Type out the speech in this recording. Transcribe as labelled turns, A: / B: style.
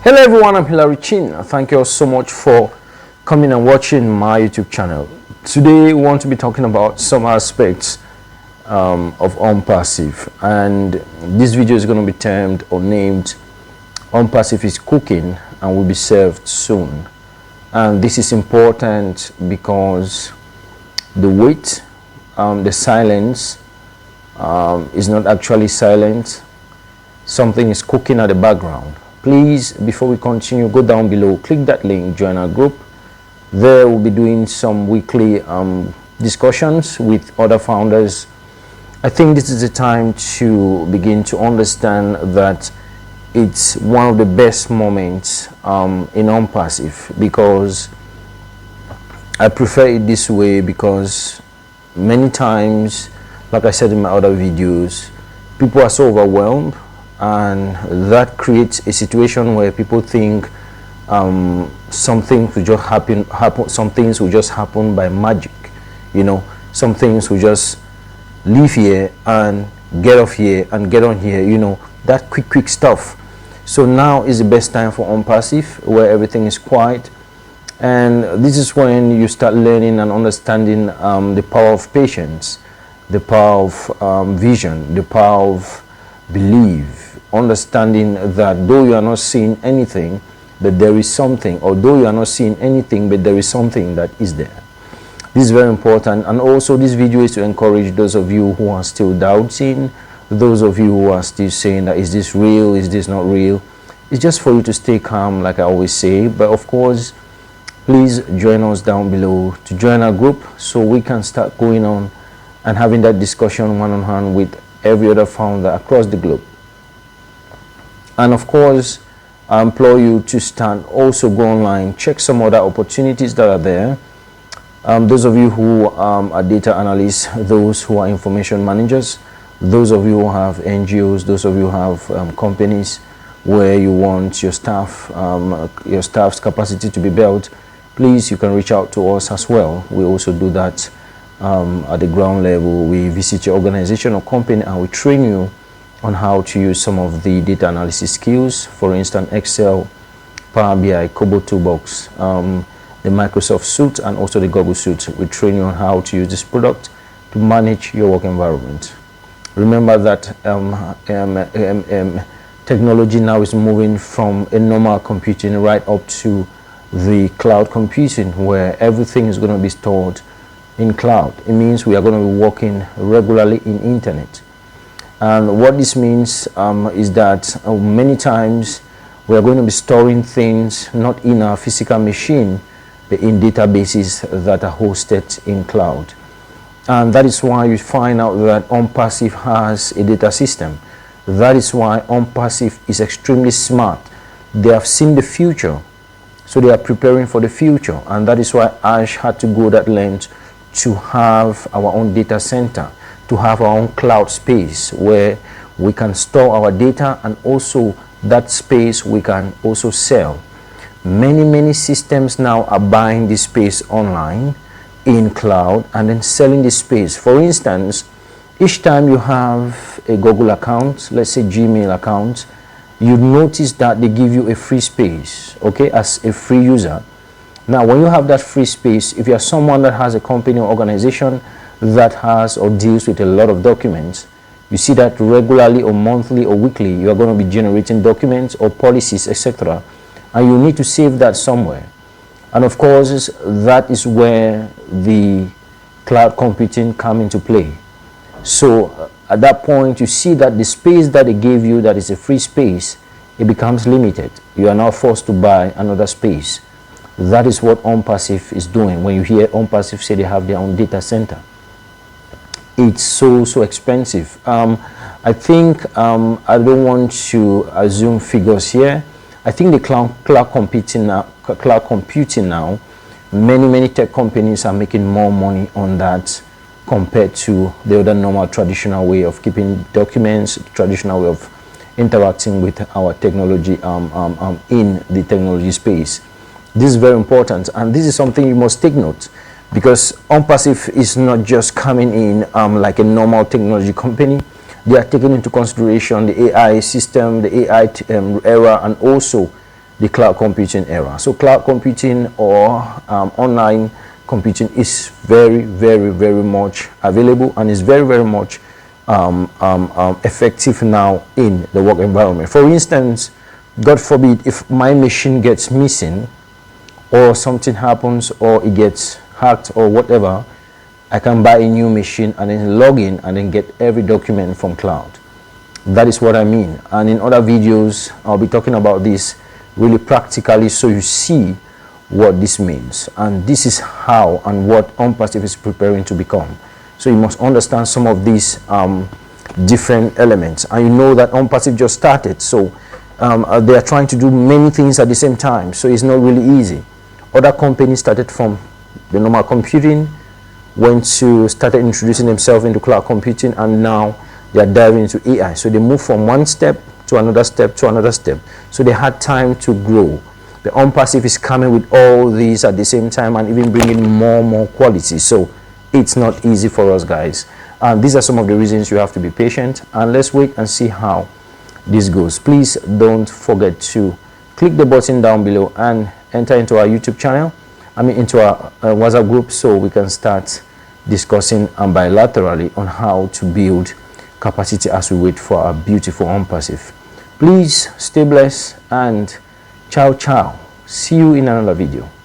A: Hello everyone, I'm Hilary Chin. Thank you all so much for coming and watching my YouTube channel. Today we want to be talking about some aspects of Onpassive, and this video is going to be termed or named Onpassive is cooking and will be served soon. And this is important because the wait, the silence is not actually silent. Something is cooking at the background. Please, before we continue, go down below, click that link, join our group. There we'll be doing some weekly discussions with other founders. I think this is the time to begin to understand that it's one of the best moments in Onpassive, because I prefer it this way, because many times, like I said in my other videos, people are so overwhelmed, and that creates a situation where people think some things will just happen. Some things will just happen by magic. You know, some things will just leave here and get off here and get on here. You know, that quick stuff. So now is the best time for Onpassive, where everything is quiet, and this is when you start learning and understanding the power of patience, the power of vision, the power of belief. Understanding that though you are not seeing anything, but there is something, or though you are not seeing anything, but there is something that is there. This is very important. And also this video is to encourage those of you who are still doubting, those of you who are still saying that is this real, is this not real. It's just for you to stay calm, like I always say. But of course, please join us down below to join our group, so we can start going on and having that discussion one-on-one with every other founder across the globe. And of course, I implore you to also go online, check some other opportunities that are there. Those of you who are data analysts, those who are information managers, those of you who have NGOs, those of you who have companies where you want your staff's capacity to be built, please, you can reach out to us as well. We also do that at the ground level. We visit your organization or company and we train you on how to use some of the data analysis skills, for instance, Excel, Power BI, Kobo Toolbox, the Microsoft Suite, and also the Google Suite. We train you on how to use this product to manage your work environment. Remember that technology now is moving from a normal computing right up to the cloud computing, where everything is going to be stored in cloud. It means we are going to be working regularly in internet. And what this means is that many times we are going to be storing things not in our physical machine, but in databases that are hosted in cloud. And that is why you find out that Onpassive has a data system. That is why Onpassive is extremely smart. They have seen the future, so they are preparing for the future. And that is why Ash had to go that length to have our own data center, to have our own cloud space where we can store our data, and also that space we can also sell. Many systems now are buying this space online in cloud and then selling this space. For instance, each time you have a Google account, let's say Gmail account, you notice that they give you a free space, okay, as a free user. Now, when you have that free space, if you're someone that has a company or organization that has or deals with a lot of documents, you see that regularly or monthly or weekly, you are going to be generating documents or policies, etc. And you need to save that somewhere. And of course, that is where the cloud computing come into play. So at that point, you see that the space that they gave you, that is a free space, it becomes limited. You are now forced to buy another space. That is what Onpassive is doing. When you hear Onpassive say they have their own data center, it's so expensive. I think I don't want to assume figures here. I think the cloud computing now, many tech companies are making more money on that compared to the other normal traditional way of keeping documents, traditional way of interacting with our technology in the technology space. This is very important, and this is something you must take note, because Onpassive is not just coming in like a normal technology company. They are taking into consideration the AI system, the AI era, and also the cloud computing era. So cloud computing or online computing is very, very, very much available and is very, very much effective now in the work environment. For instance, God forbid, if my machine gets missing or something happens or it gets hacked or whatever, I can buy a new machine and then log in and then get every document from cloud. That is what I mean. And in other videos, I'll be talking about this really practically so you see what this means. And this is how and what Onpassive is preparing to become. So you must understand some of these different elements. And you know that Onpassive just started. So they are trying to do many things at the same time. So it's not really easy. Other companies started from the normal computing, started introducing themselves into cloud computing, and now they are diving into AI. So they move from one step to another step to another step. So they had time to grow. The Onpassive is coming with all these at the same time and even bringing more quality. So it's not easy for us, guys. And these are some of the reasons you have to be patient. And let's wait and see how this goes. Please don't forget to click the button down below and enter into our YouTube channel. Into our WhatsApp group, so we can start discussing bilaterally on how to build capacity as we wait for our beautiful Onpassive. Please stay blessed and ciao. See you in another video.